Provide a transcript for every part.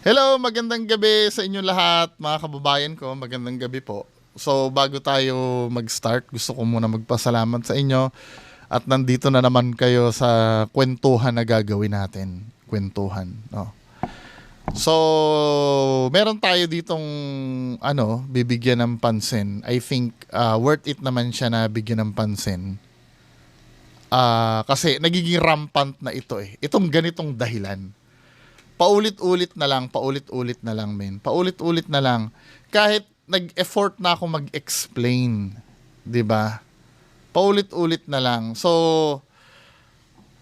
Hello, magandang gabi sa inyo lahat, mga kababayan ko. Magandang gabi po. So, bago tayo mag-start, gusto ko muna magpasalamat sa inyo at nandito na naman kayo sa kwentuhan na gagawin natin. Kwentuhan, no. So, meron tayo ditong bibigyan ng pansin. I think worth it naman siya na bigyan ng pansin. Kasi nagiging rampant na ito eh. Itong ganitong dahilan. Paulit-ulit na lang, men. Paulit-ulit na lang. Kahit nag-effort na ako mag-explain, 'di ba? Paulit-ulit na lang. So,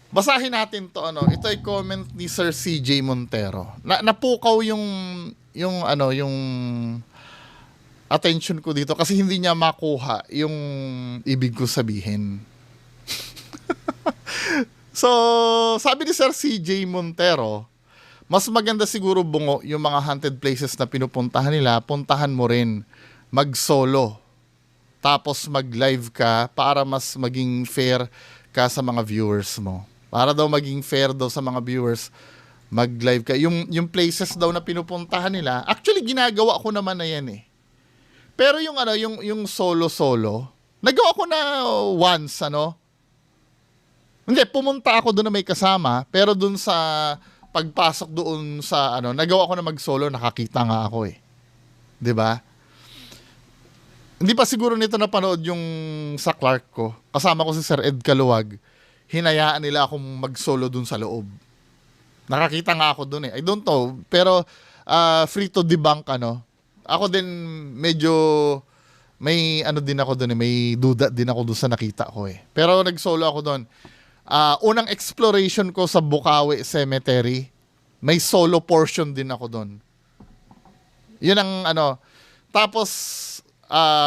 basahin natin 'to Ito ay comment ni Sir CJ Montero. Napukaw yung attention ko dito kasi hindi niya makuha yung ibig ko sabihin. So, sabi ni Sir CJ Montero, mas maganda siguro bungo yung mga haunted places na pinupuntahan nila, puntahan mo rin, mag-solo. Tapos mag-live ka para mas maging fair ka sa mga viewers mo. Para daw maging fair daw sa mga viewers, mag-live ka. Yung places daw na pinupuntahan nila, actually ginagawa ko naman na yan eh. Pero yung solo-solo, nagawa ko na once, Hindi, pumunta ako doon na may kasama, pero doon sa pagpasok doon sa nagawa ko na mag-solo, nakakita nga ako eh. 'Di ba? Hindi pa siguro nito napanood yung sa Clark ko. Kasama ko si Sir Ed Caluwag. Hinayaan nila akong mag-solo doon sa loob. Nakakita nga ako doon eh. I don't know, pero free to debunk Ako din medyo may din ako doon eh. May duda din ako doon sa nakita ko eh. Pero nag-solo ako doon. Unang exploration ko sa Bukawi Cemetery, may solo portion din ako doon. Yun ang Tapos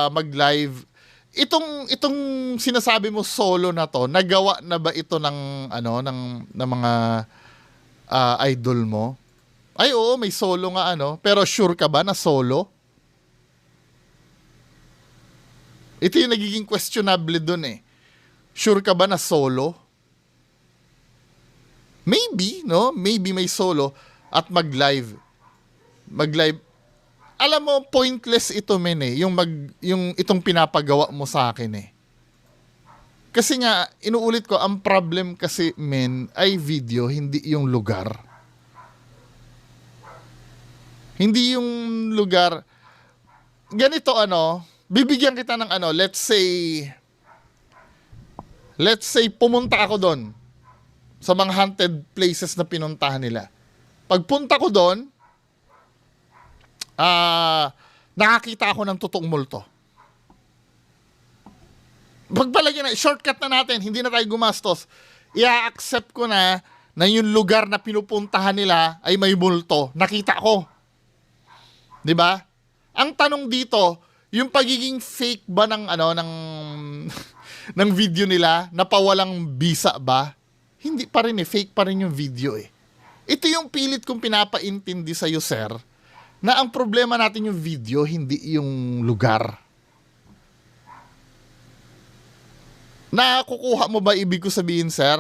mag-live. Itong sinasabi mo solo na to, nagawa na ba ito ng mga idol mo? Ay oo, may solo nga pero sure ka ba na solo? Ito yung nagiging questionable doon eh. Sure ka ba na solo? Maybe, Maybe may solo at mag-live. Mag-live. Alam mo, pointless ito, men eh. Yung itong pinapagawa mo sa akin eh. Kasi nga, inuulit ko, ang problem kasi, men, ay video, hindi yung lugar. Hindi yung lugar. Ganito, bibigyan kita ng let's say, pumunta ako doon sa mga haunted places na pinuntahan nila. Pagpunta ko doon, nakakita ako ng totoong multo. Pagpalagyan na, shortcut na natin, hindi na tayo gumastos. I-accept ko na yung lugar na pinupuntahan nila ay may multo. Nakita ko. 'Di ba? Ang tanong dito, yung pagiging fake ba ng ng video nila, napawalang bisa ba? Hindi pa rin fake pa rin yung video eh. Ito yung pilit kong pinapaintindi sa iyo, sir, na ang problema natin yung video, hindi yung lugar. Nakukuha mo ba ibig ko sabihin, sir?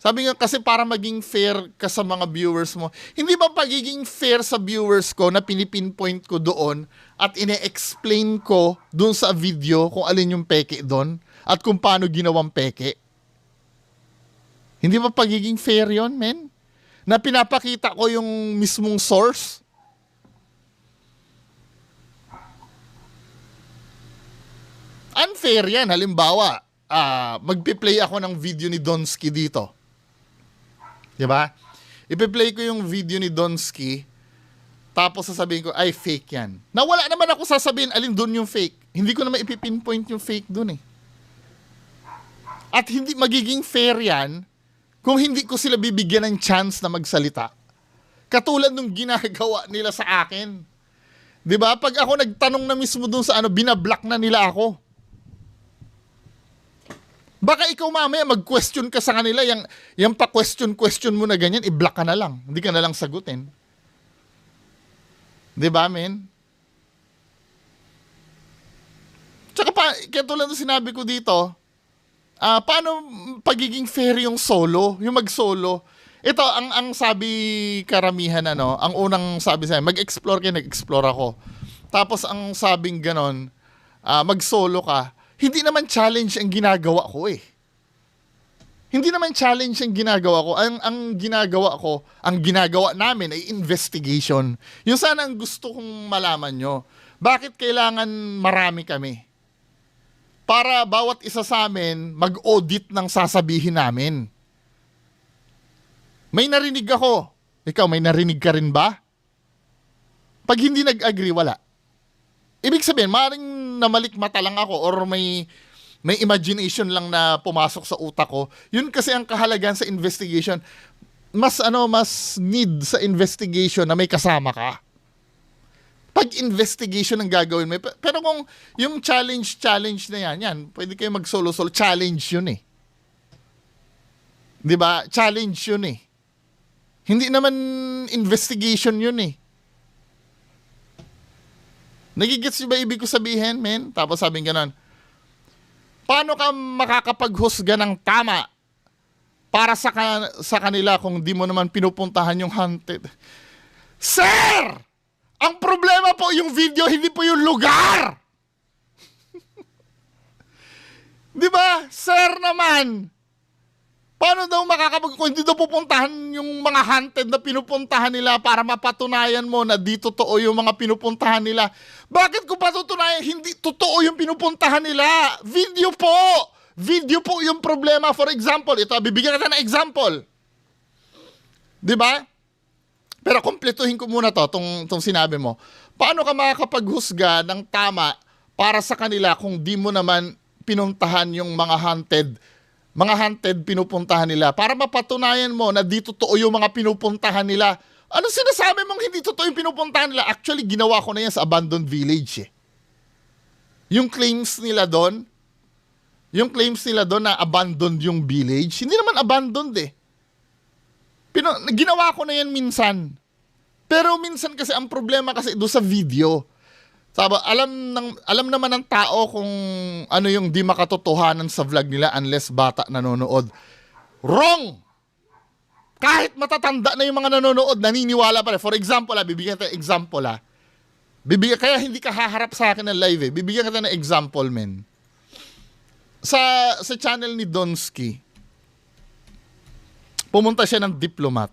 Sabi nga kasi para maging fair ka sa mga viewers mo, hindi ba pagiging fair sa viewers ko na pinipinpoint ko doon at ine-explain ko doon sa video kung alin yung peke doon at kung paano ginawang peke? Hindi ba pagiging fair yon, men? Na pinapakita ko yung mismong source? Unfair yan. Halimbawa, magpi-play ako ng video ni Donsky dito. Diba? Ipi-play ko yung video ni Donsky, tapos sasabihin ko, ay, fake yan. Nawala naman ako sasabihin, alin doon yung fake. Hindi ko naman ipipinpoint yung fake doon eh. At hindi magiging fair yan kung hindi ko sila bibigyan ng chance na magsalita. Katulad nung ginagawa nila sa akin. 'Di ba? Pag ako nagtanong na mismo dun sa binablock na nila ako. Baka ikaw mamaya mag-question ka sa kanila, yung pa-question mo na ganyan, i-block ka na lang. Hindi ka na lang sagutin. 'Di ba, men? Tsaka katulad ng sinabi ko dito, paano pagiging fair yung solo, yung mag-solo? Ito, ang sabi karamihan, ang unang sabi sa'yo, mag-explore kayo, nag-explore ako. Tapos ang sabing ganon, mag-solo ka. Hindi naman challenge ang ginagawa ko eh. Hindi naman challenge ang ginagawa ko. Ang ginagawa ko, ang ginagawa namin ay investigation. Yung sana ang gusto kong malaman nyo. Bakit kailangan marami kami? Para bawat isa sa amin mag-audit ng sasabihin namin. May narinig ako. Ikaw, may narinig ka rin ba? Pag hindi nag-agree, wala. Ibig sabihin, maaaring namalikmata lang ako or may imagination lang na pumasok sa utak ko. Yun kasi ang kahalagan sa investigation. Mas need sa investigation na may kasama ka. Pag investigation ang gagawin mo. Pero kung yung challenge na yan, pwede kayo mag-solo-solo. Challenge yun eh. 'Di ba? Challenge yun eh. Hindi naman investigation yun eh. Nagigets ba ibig ko sabihin, men? Tapos sabing ganon, paano ka makakapaghusga ng tama para sa kanila kung di mo naman pinupuntahan yung haunted? Sir! Ang problema po yung video, hindi po yung lugar! Di ba? Sir naman! Paano daw kung hindi daw pupuntahan yung mga haunted na pinupuntahan nila para mapatunayan mo na di totoo yung mga pinupuntahan nila? Bakit ko patutunayan hindi totoo yung pinupuntahan nila? Video po! Video po yung problema. For example, ito, bibigyan kita ng example. Di ba? Pero kumpletuhin ko muna tong sinabi mo. Paano ka makakapaghusga ng tama para sa kanila kung di mo naman pinuntahan yung mga haunted pinupuntahan nila para mapatunayan mo na di totoo yung mga pinupuntahan nila? Ano sinasabi mong hindi totoo yung pinupuntahan nila? Actually, ginawa ko na yan sa abandoned village eh. Yung claims nila doon na abandoned yung village, hindi naman abandoned eh. Ginawa ko na yan minsan. Pero minsan kasi ang problema kasi doon sa video. Alam naman ng tao kung ano yung di makatotohanan sa vlog nila unless bata nanonood. Wrong! Kahit matatanda na yung mga nanonood, naniniwala pa rin. For example, bibigyan kita ng example. Kaya hindi ka haharap sa akin ng live eh. Bibigyan kita ng example, men. Sa channel ni Donsky, pumunta siya ng diplomat.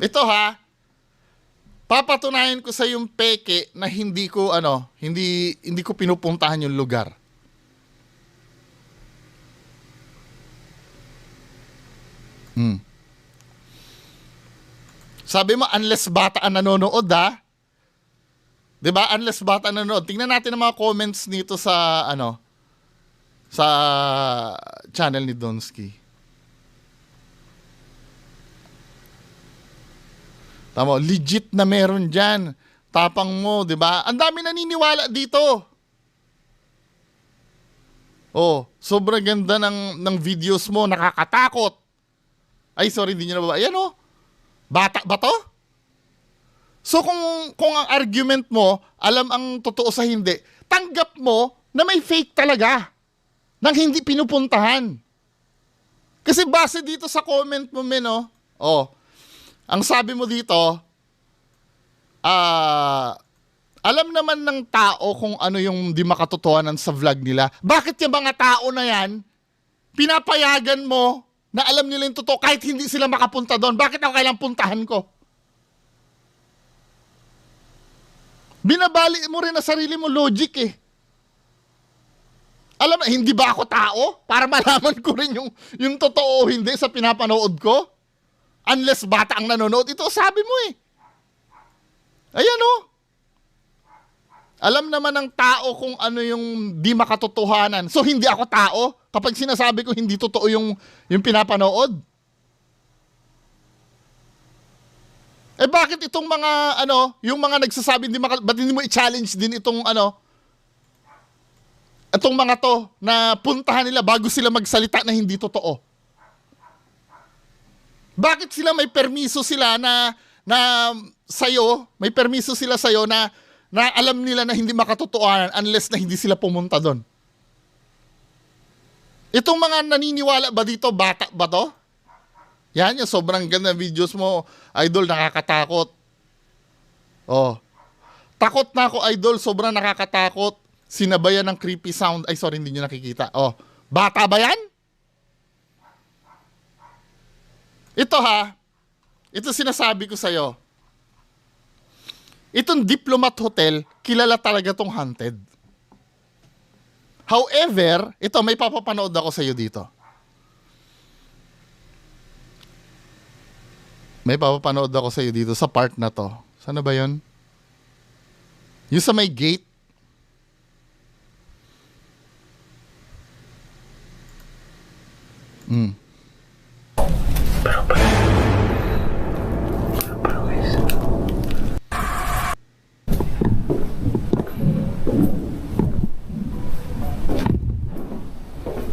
Ito papatunayan ko sa yung peke na hindi ko pinupuntahan yung lugar. Sabi mo unless bata ang nanonood 'Di ba? Unless bata ang nanonood. Tingnan natin ang mga comments nito sa sa channel ni Donsky. Tama, legit na meron dyan. Tapang mo, di ba? Ang dami naniniwala dito. Oh, sobrang ganda ng videos mo, nakakatakot. Ay, sorry, di nyo na ba? Ayan bata ba to? So kung ang argument mo, alam ang totoo sa hindi, tanggap mo na may fake talaga nang hindi pinupuntahan. Kasi base dito sa comment mo, men, ang sabi mo dito, alam naman ng tao kung ano yung di makatotohanan sa vlog nila. Bakit yung mga tao na yan, pinapayagan mo na alam nila yung totoo kahit hindi sila makapunta doon? Bakit ako kailang puntahan ko? Binabali mo rin na sarili mo logic eh. Alam mo, hindi ba ako tao? Para malaman ko rin yung totoo o hindi sa pinapanood ko? Unless bata ang nanonood. Ito, sabi mo eh. Ayan Alam naman ng tao kung ano yung di makatotohanan. So, hindi ako tao kapag sinasabi ko hindi totoo yung pinapanood. Bakit itong mga, yung mga nagsasabi, ba't hindi mo i-challenge din itong mga to na puntahan nila bago sila magsalita na hindi totoo? Bakit sila may permiso sila na sa'yo, may permiso sila sa'yo na alam nila na hindi makatotohanan unless na hindi sila pumunta doon? Itong mga naniniwala ba dito, bata ba to? Yan yung sobrang ganda videos mo, idol, nakakatakot. Oh. Takot na ako, idol, sobrang nakakatakot. Sinabayan ng creepy sound. Ay, sorry, hindi nyo nakikita. Oh. Bata ba yan? Ito ha. Ito sinasabi ko sa'yo. Itong Diplomat Hotel, kilala talaga tong haunted. However, ito, may papapanood ako sa'yo dito. May papapanood ako sa'yo dito sa part na to. Sana ba yun? Yung sa may gate.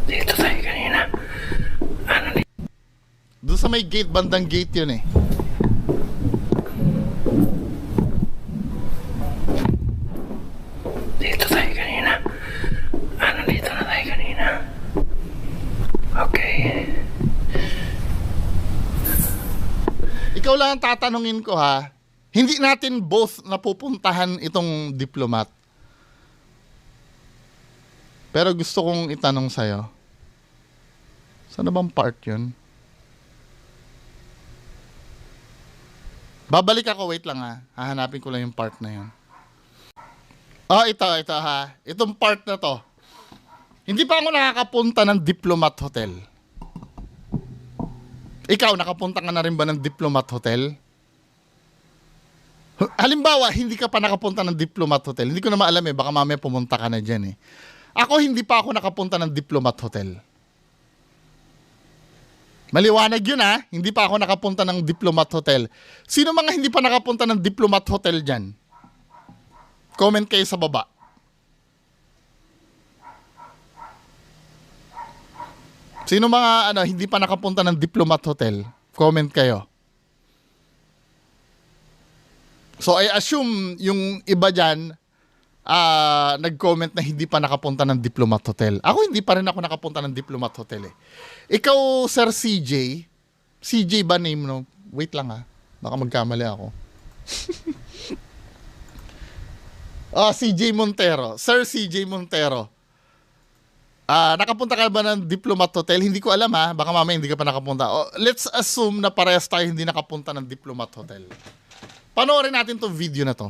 Dito tayo kanina. Doon sa may gate, bandang gate yun eh. Dito tayo kanina. Dito na tayo kanina. Okay. Ikaw lang ang tatanungin ko ha. Hindi natin both napupuntahan itong diplomat. Pero gusto kong itanong sa'yo. Saan bang part yun? Babalik ako, wait lang ha. Hahanapin ko lang yung part na yun. Oh, ito ha. Itong part na to. Hindi pa ako nakakapunta ng Diplomat Hotel. Ikaw, nakapunta ka na rin ba ng Diplomat Hotel? Halimbawa, hindi ka pa nakapunta ng Diplomat Hotel. Hindi ko na maalam eh, baka mamaya pumunta ka na dyan eh. Ako, hindi pa ako nakapunta ng Diplomat Hotel. Maliwanag yun ha, hindi pa ako nakapunta ng Diplomat Hotel. Sino mga hindi pa nakapunta ng Diplomat Hotel dyan? Comment kayo sa baba. Sino mga hindi pa nakapunta ng Diplomat Hotel? Comment kayo. So I assume yung iba dyan nag-comment na hindi pa nakapunta ng Diplomat Hotel. Ako hindi pa rin ako nakapunta ng Diplomat Hotel eh. Ikaw, Sir CJ. CJ ba name no? Wait lang ha. Baka magkamali ako. CJ Montero. Sir CJ Montero. Nakapunta ka ba ng Diplomat Hotel? Hindi ko alam ha. Baka mamaya hindi ka pa nakapunta. Let's assume na parehas tayo hindi nakapunta ng Diplomat Hotel. Panoorin natin tong video na to.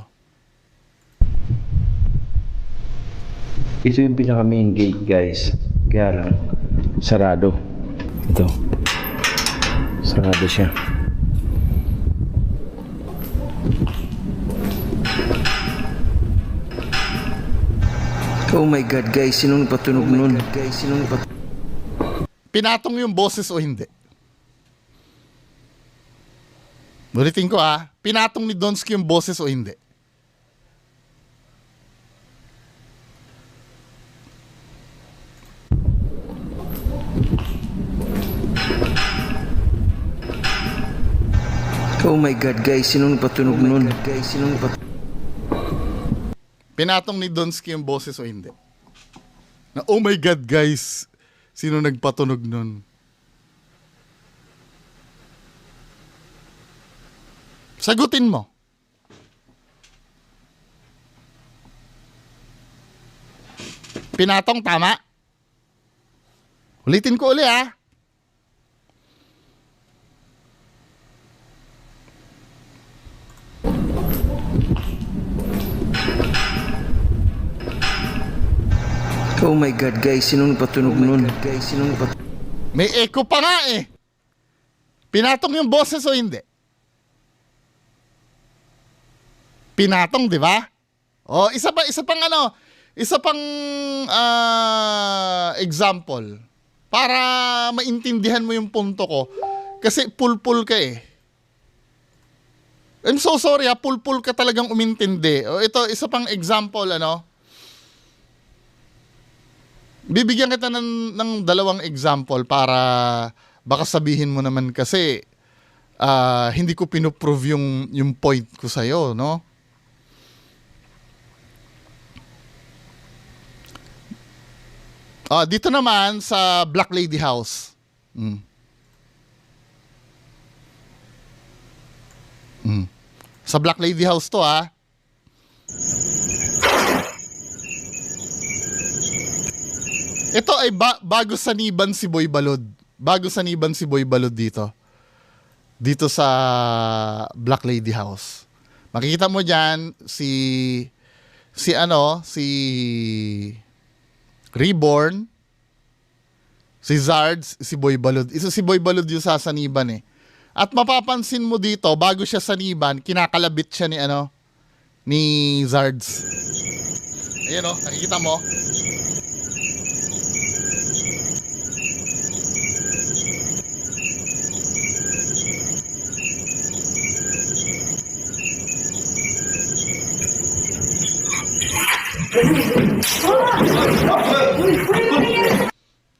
Ito yung pinaka main gate, guys. Kaya lang, sarado. Ito. Sarado siya. Oh my God, guys. Sinong patunog nun? Pinatong yung boses o hindi? Ulitin ko pinatong ni Donsky yung boses o hindi? Oh my God, guys. Sinong patunog nun? Pinatong ni Donsky yung boses o hindi? Oh my God, guys. Sino nagpatunog nun? Sagutin mo. Pinatong tama? Ulitin ko uli Oh my God, guys. Sinong patunog nun? May echo pa nga eh. Pinatong yung boses o hindi? Pinatong, di ba? Isa pang example para maintindihan mo yung punto ko. Kasi pulpul ka eh. I'm so sorry pulpul ka talagang umintindi. Ito, isa pang example, bibigyan kita ng dalawang example para baka sabihin mo naman kasi hindi ko pinoprove yung point ko sa'yo, no? Dito naman sa Black Lady House. Sa Black Lady House to, ha. Ito ay bago saniban si Boy Balod. Bago saniban si Boy Balod dito. Dito sa Black Lady House. Makikita mo diyan si Reborn, si Zards, si Boy Balod. Isa si Boy Balod yung sasaniban eh. At mapapansin mo dito, bago siya saniban, kinakalabit siya ni Zards. Ayan o, nakikita mo.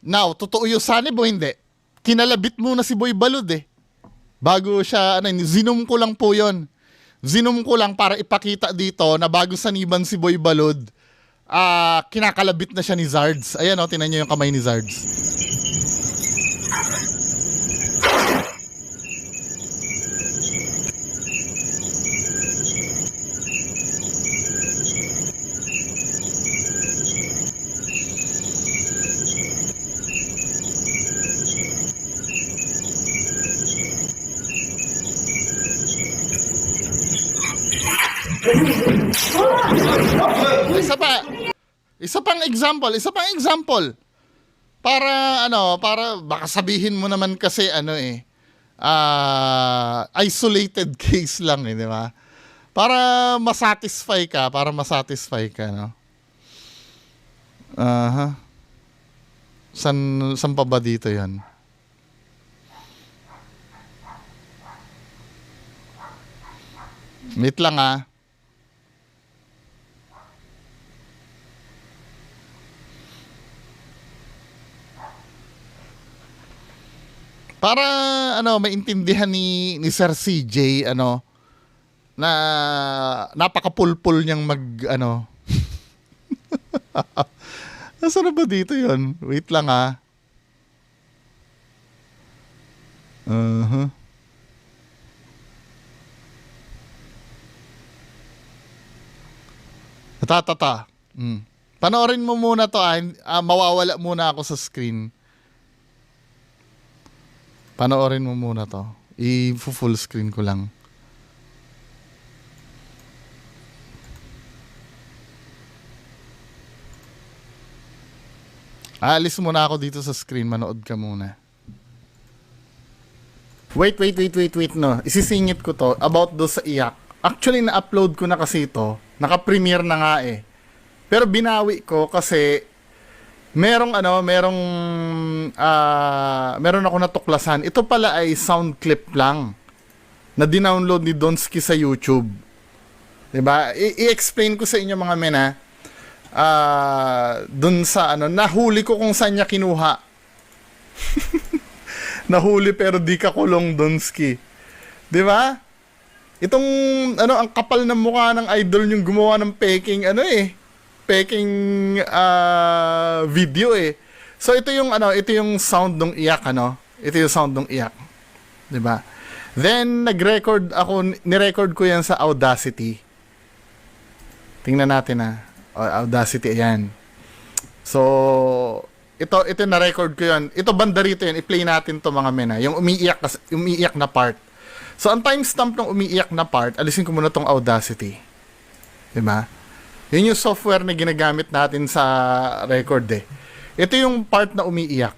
Now, totoo yung sanib o hindi? Kinalabit muna si Boy Balod eh. Bago siya, zinom ko lang po yon. Zinom ko lang para ipakita dito na bago saniban si Boy Balod, kinakalabit na siya ni Zards. Ayan o, tinan nyo yung kamay ni Zards. Isa pang example. Para baka sabihin mo naman kasi isolated case lang di ba? Para masatisfy ka, no. San pa ba dito 'yan? Wait lang para maintindihan ni Sir CJ na napakapulpul niyang Nasaan na ba dito 'yon? Wait lang Panoorin mo muna to mawawala muna ako sa screen. Panoorin mo muna to. I-full screen ko lang. Aalis muna ako dito sa screen. Manood ka muna. Wait, no. Isisingit ko to about do sa iyak. Actually, na-upload ko na kasi ito. Naka-premiere na nga eh. Pero binawi ko kasi meron ako natuklasan. Ito pala ay sound clip lang na dinownload ni Donsky sa YouTube. 'Di ba? I-explain ko sa inyo mga mena. Dun sa nahuli ko kung saan niya kinuha. Nahuli pero di ka kulong, Donsky. 'Di ba? Itong ang kapal ng mukha ng idol yung gumawa ng peking video eh. So ito yung sound ng iyak Ito yung sound ng iyak. 'Di ba? Then ni-record ko 'yan sa Audacity. Tingnan natin Audacity ayan. So ito na-record ko 'yan. Ito banda rito 'yan. I-play natin 'to mga mena, yung umiiyak na part. So ang timestamp ng umiiyak na part, alisin ko muna tong Audacity. 'Di ba? Yun yung software na ginagamit natin sa record eh. Ito yung part na umiiyak.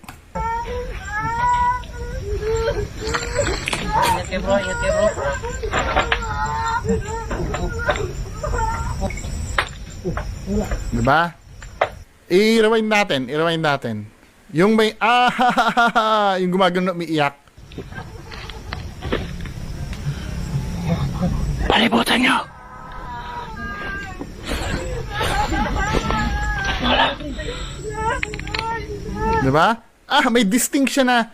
Diba? I-rewind natin. Yung may yung gumagano na umiiyak. Palibutan nyo! Diba? May distinction na.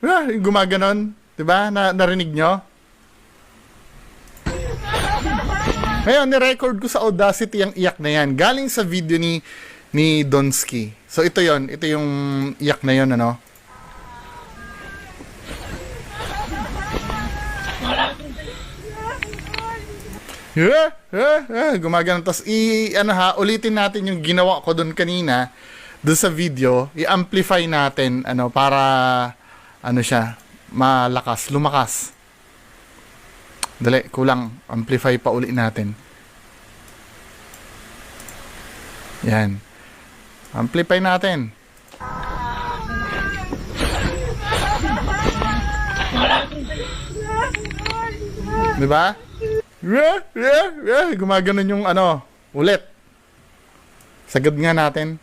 Yung gumaganon. Diba? Narinig nyo? Ngayon, ni-record ko sa Audacity ang iyak na yan. Galing sa video ni Donsky. So, ito yon. Ito yung iyak na yon Gumagano. Tapos ulitin natin yung ginawa ko doon kanina, doon sa video, i-amplify natin para siya, lumakas. Dali, kulang. Amplify pa uli natin. Yan. Amplify natin. Diba? Gumaganon yung ulit. Sagad nga natin.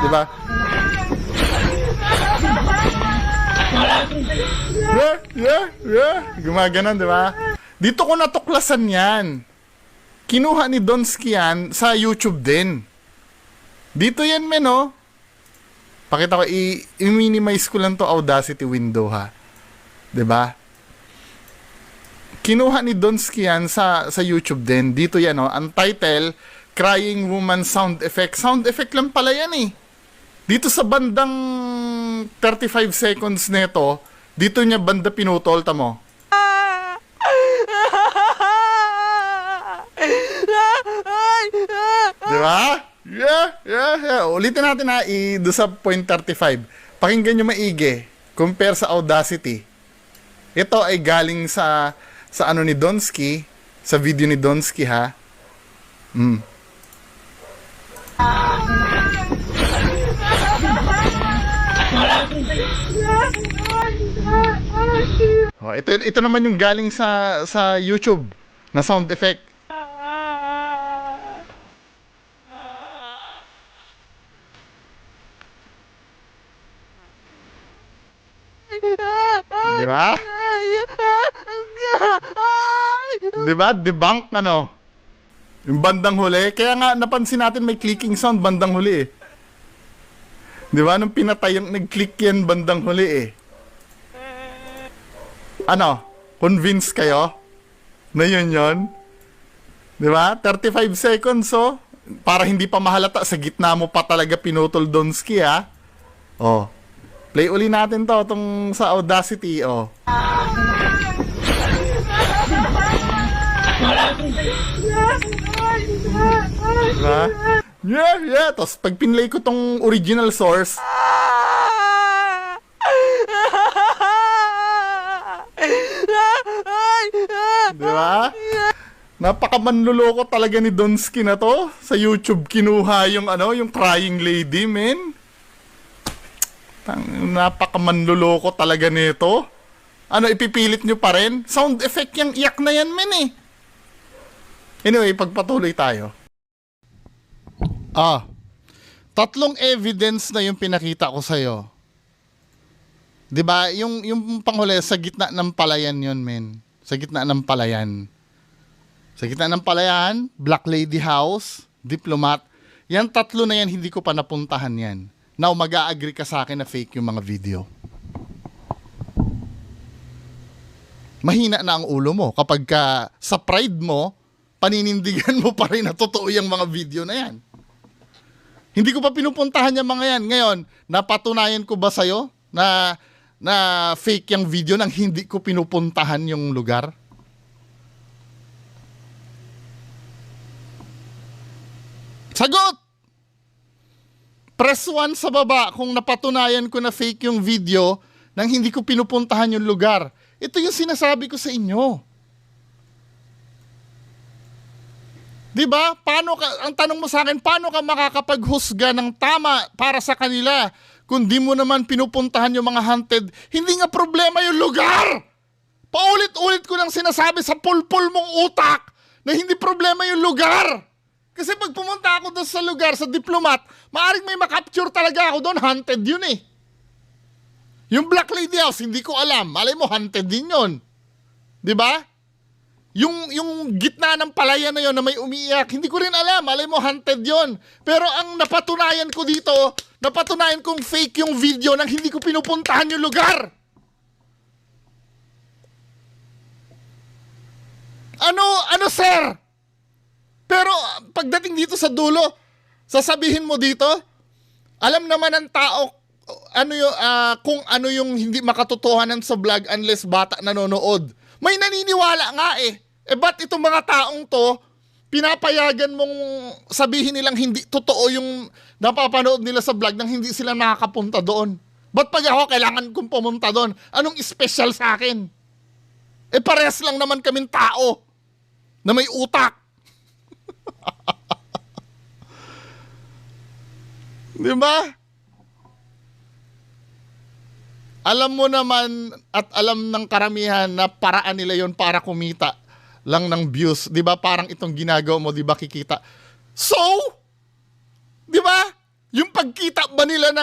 Diba? Gumaganon, diba? Dito ko natuklasan yan. Kinuha ni Donsky yan sa YouTube din. Dito yan, men, oh. Pakita ko, i-minimize ko lang to Audacity window, ha. 'Di ba? Kinuha ni Donsky yan sa YouTube din. Dito yan, oh. Ang title, Crying Woman Sound Effect. Sound effect lang pala yan, eh. Dito sa bandang 35 seconds nito, dito niya banda pinutol, tamo. Di ba? Yeah. Ulitin natin ha, do sa 0.35. Pakinggan nyo maigi. Compare sa Audacity. Ito ay galing sa ni Donsky, sa video ni Donsky, ha. Oh, ito naman yung galing sa YouTube na sound effect. Di ba? Di ba? Debunk yung bandang huli. Kaya nga napansin natin may clicking sound bandang huli, eh. Di ba? Nung pinatay yung nag-click yan bandang huli, eh. Convince kayo na yun? Di ba? 35 seconds, oh. Para hindi pa mahalata, sa gitna mo pa talaga pinutol Donsky, ha. Oh. Play uli natin to, itong sa Audacity, oh. Diba? Yeah. Tapos pag pinlay ko tong original source, diba? Napakamanluloko talaga ni Donsky na to. Sa YouTube kinuha yung crying lady, men. Napakamanluloko talaga nito. Ipipilit nyo pa rin? Sound effect yung iyak na yan, men, eh. Anyway, pagpatuloy tayo. Tatlong evidence na yung pinakita ko sa'yo. Diba? Yung panghuli, sa gitna ng palayan yun, men. Sa gitna ng palayan. Sa gitna ng palayan, Black Lady House, Diplomat. Yan tatlo na yan, hindi ko pa napuntahan yan. Now, mag-a-agree ka sa akin na fake yung mga video. Mahina na ang ulo mo kapag sa pride mo, paninindigan mo pa rin na totoo yung mga video na yan. Hindi ko pa pinupuntahan yung mga yan. Ngayon, napatunayan ko ba sa'yo na fake yung video nang hindi ko pinupuntahan yung lugar? Sagot! Press 1 sa baba kung napatunayan ko na fake yung video nang hindi ko pinupuntahan yung lugar. Ito yung sinasabi ko sa inyo. Diba? Ang tanong mo sa akin, paano ka makakapaghusga ng tama para sa kanila kung di mo naman pinupuntahan yung mga haunted? Hindi nga problema yung lugar! Paulit-ulit ko lang sinasabi sa pulpul mong utak na hindi problema yung lugar! Kasi pag pumunta ako doon sa lugar, sa Diplomat, maaaring may makapture talaga ako doon, haunted yun, eh. Yung Black Lady House, hindi ko alam. Malay mo, haunted din yun. Diba? Yung gitna ng palayan na yun na may umiiyak, hindi ko rin alam. Malay mo, haunted yun. Pero ang napatunayan ko dito, napatunayan kong fake yung video nang hindi ko pinupuntahan yung lugar. Ano, sir? Pero pagdating dito sa dulo, sasabihin mo dito, alam naman ng tao kung ano yung hindi makatotohanan sa vlog unless bata nanonood. May naniniwala nga eh. Ba't itong mga taong to, pinapayagan mong sabihin nilang hindi totoo yung napapanood nila sa vlog nang hindi sila nakakapunta doon? Ba't pag ako kailangan kong pumunta doon? Anong special sa akin? Parehas lang naman kaming tao na may utak. Di ba? Alam mo naman at alam ng karamihan na paraan nila yon para kumita lang ng views. Di ba? Parang itong ginagawa mo, di ba, kikita. So, di ba? Yung pagkita ba nila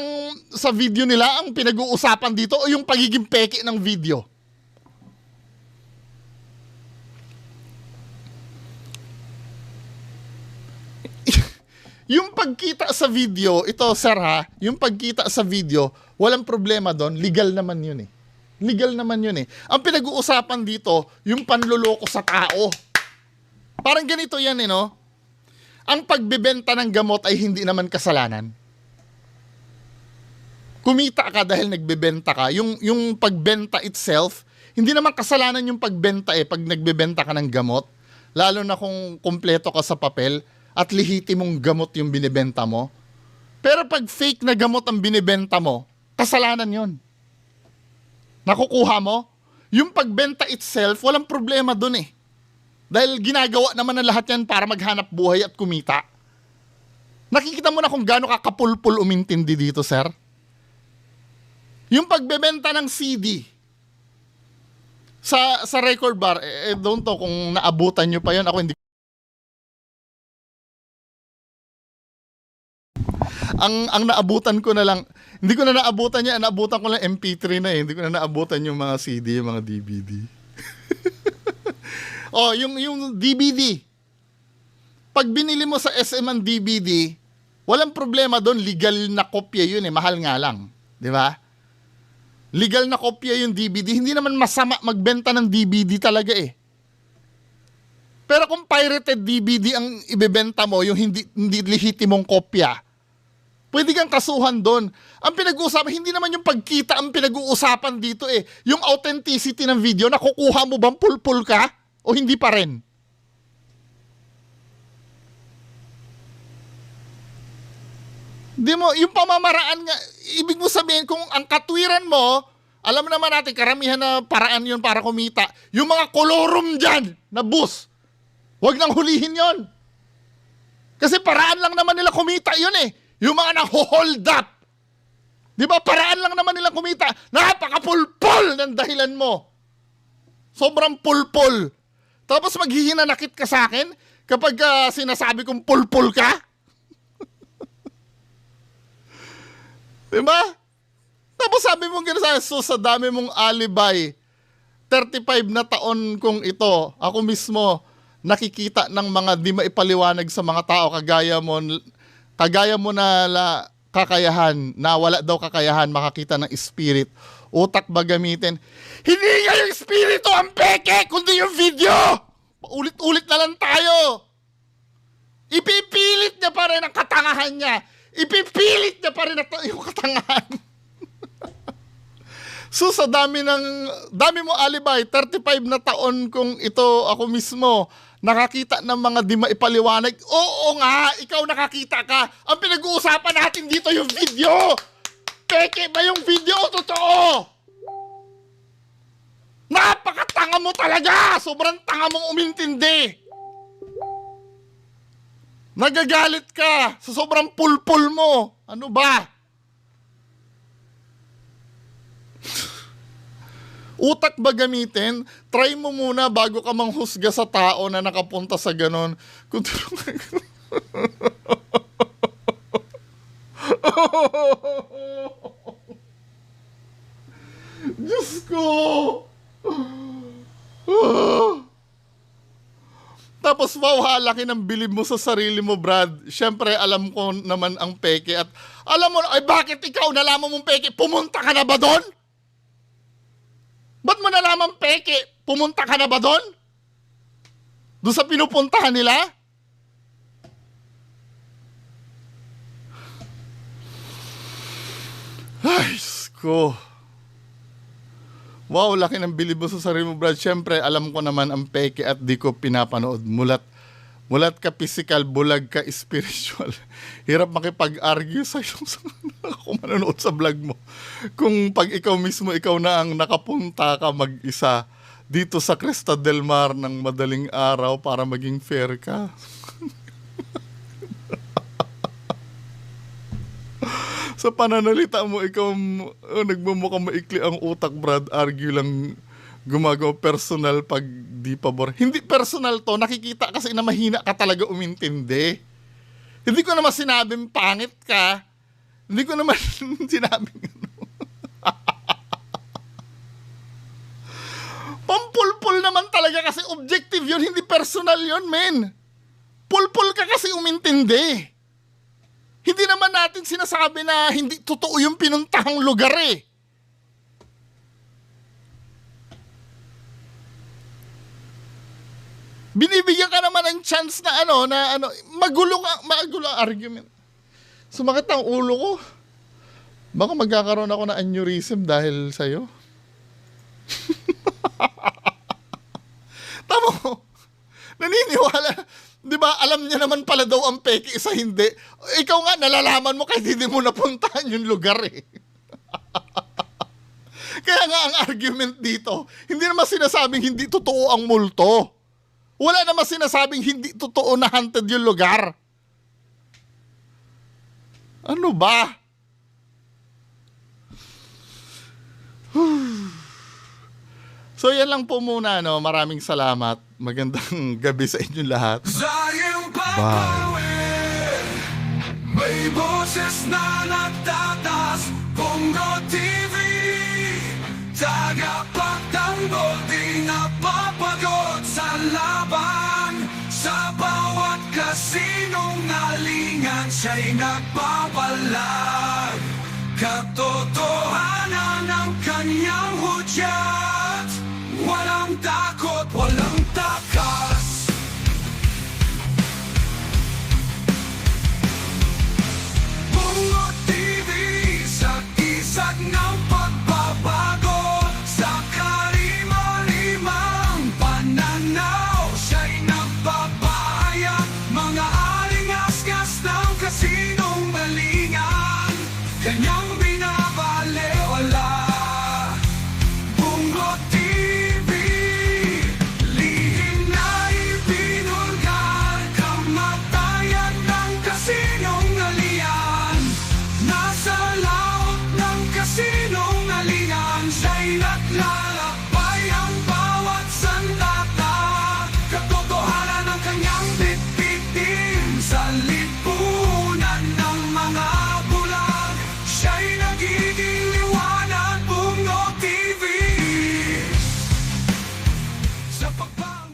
sa video nila ang pinag-uusapan dito o yung pagiging peke ng video? Yung pagkita sa video, ito sir ha, yung pagkita sa video, walang problema doon, legal naman yun eh. Legal naman yun eh. Ang pinag-uusapan dito, yung panluloko sa tao. Parang ganito yan eh, no? Ang pagbebenta ng gamot ay hindi naman kasalanan. Kumita ka dahil nagbebenta ka. Yung pagbenta itself, hindi naman kasalanan yung pagbenta eh, pag nagbebenta ka ng gamot. Lalo na kung kumpleto ka sa papel, at lehitimong gamot yung binibenta mo. Pero pag fake na gamot ang binibenta mo, kasalanan yon. Nakukuha mo? Yung pagbenta itself, walang problema dun eh. Dahil ginagawa naman ng lahat yan para maghanap buhay at kumita. Nakikita mo na kung gaano ka kapulpul umintindi dito, sir? Yung pagbebenta ng CD, sa record bar, don't know kung naabutan nyo pa yon. Ako hindi. Ang naabutan ko na lang, hindi ko na naabutan niya, naabutan ko lang MP3 na eh. Hindi ko na naabutan yung mga CD, yung mga DVD. Oh, yung DVD. Pag binili mo sa SM ang DVD, walang problema doon, legal na kopya yun eh, mahal nga lang. Di ba? Legal na kopya yung DVD, hindi naman masama magbenta ng DVD talaga eh. Pero kung pirated DVD ang ibebenta mo, yung hindi lehitimong kopya, pwede kang kasuhan doon. Ang pinag-uusapan, hindi naman yung pagkita ang pinag-uusapan dito eh. Yung authenticity ng video, nakukuha mo bang pulpul ka? O hindi pa rin? Di mo, yung pamamaraan nga, ibig mo sabihin, kung ang katwiran mo, alam naman natin, karamihan na paraan yun para kumita. Yung mga kolorum dyan, na bus, huwag nang hulihin yon. Kasi paraan lang naman nila kumita yun eh. Yung mga nang-hold up. Di ba? Paraan lang naman nilang kumita. Napaka-pulpul ng dahilan mo. Sobrang pulpul. Tapos maghihinanakit ka sa akin kapag sinasabi kong pulpul ka? Di ba? Tapos sabi mo gano'n sa akin, so sa dami mong alibay, 35 na taon kong ito, ako mismo, nakikita ng mga di maipaliwanag sa mga tao kagaya mo na kakayahan, na wala daw kakayahan makakita ng spirit, utak ba gamitin? Hindi nga yung spirito ang peke, kundi yung video! Ulit-ulit na lang tayo! Ipipilit niya pa rin ang katangahan niya. Ipipilit niya pa rin yung katangahan. So sa dami mo alibay, 35 na taon kung ito ako mismo, nakakita ng mga di maipaliwanag. Oo nga, ikaw nakakita ka. Ang pinag-uusapan natin dito yung video. Peke ba yung video? Totoo. Napakatanga mo talaga. Sobrang tanga mong umintindi. Nagagalit ka sa sobrang pulpul mo. Ano ba? Utak ba gamitin? Try mo muna bago ka manghusga sa tao na nakapunta sa ganon. Diyos ko! Tapos wow, halaki ng bilib mo sa sarili mo, Brad. Siyempre, alam ko naman ang peke. At alam mo, ay bakit ikaw nalaman mong peke? Pumunta ka na ba doon? Ba't mo nalaman peke? Pumunta ka na ba doon? Doon sa pinupuntahan nila? ko. Wow, laki ng bilib mo sa sarili mo, Brad. Siyempre, alam ko naman ang peke at di ko pinapanood. Mulat ka physical, bulag ka spiritual. Hirap makipag-argue sa iyo kung manonood sa vlog mo. Kung pag ikaw mismo, ikaw na ang nakapunta ka mag-isa dito sa Cresta del Mar ng madaling araw para maging fair ka. Sa pananalita mo, ikaw nagmumukhang maikli ang utak, Brad. Argue lang, gumagawa personal pag di pabor. Hindi personal to, nakikita kasi na mahina ka talaga umintindi. Hindi ko naman sinabing pangit ka. Hindi ko naman sinabing ano. Pampulpul naman talaga kasi objective yun, hindi personal yun, men. Pulpul ka kasi umintindi. Hindi naman natin sinasabi na hindi totoo yung pinuntahang lugar eh. Binibigyan ka naman ng chance na magulo ang argument. Sumakit ang ulo ko. Baka magkakaroon ako ng aneurysm dahil sa'yo. Tama mo. Naniniwala. Di ba, alam niya naman pala daw ang peke, isa hindi. Ikaw nga, nalalaman mo kahit hindi mo napuntahan yung lugar eh. Kaya nga ang argument dito, hindi naman sinasabing hindi totoo ang multo. Wala naman sinasabing hindi totoo na haunted yung lugar. Ano ba? So yan lang po muna, no? Maraming salamat. Magandang gabi sa inyong lahat. Bye. May boses na nagtatas, Bongo TV. Tagapagtanggol, di napapagod sa laban. Sa bawat kasinungalingan, siya'y nagpapalag. Katotohanan ng kanyang hudya.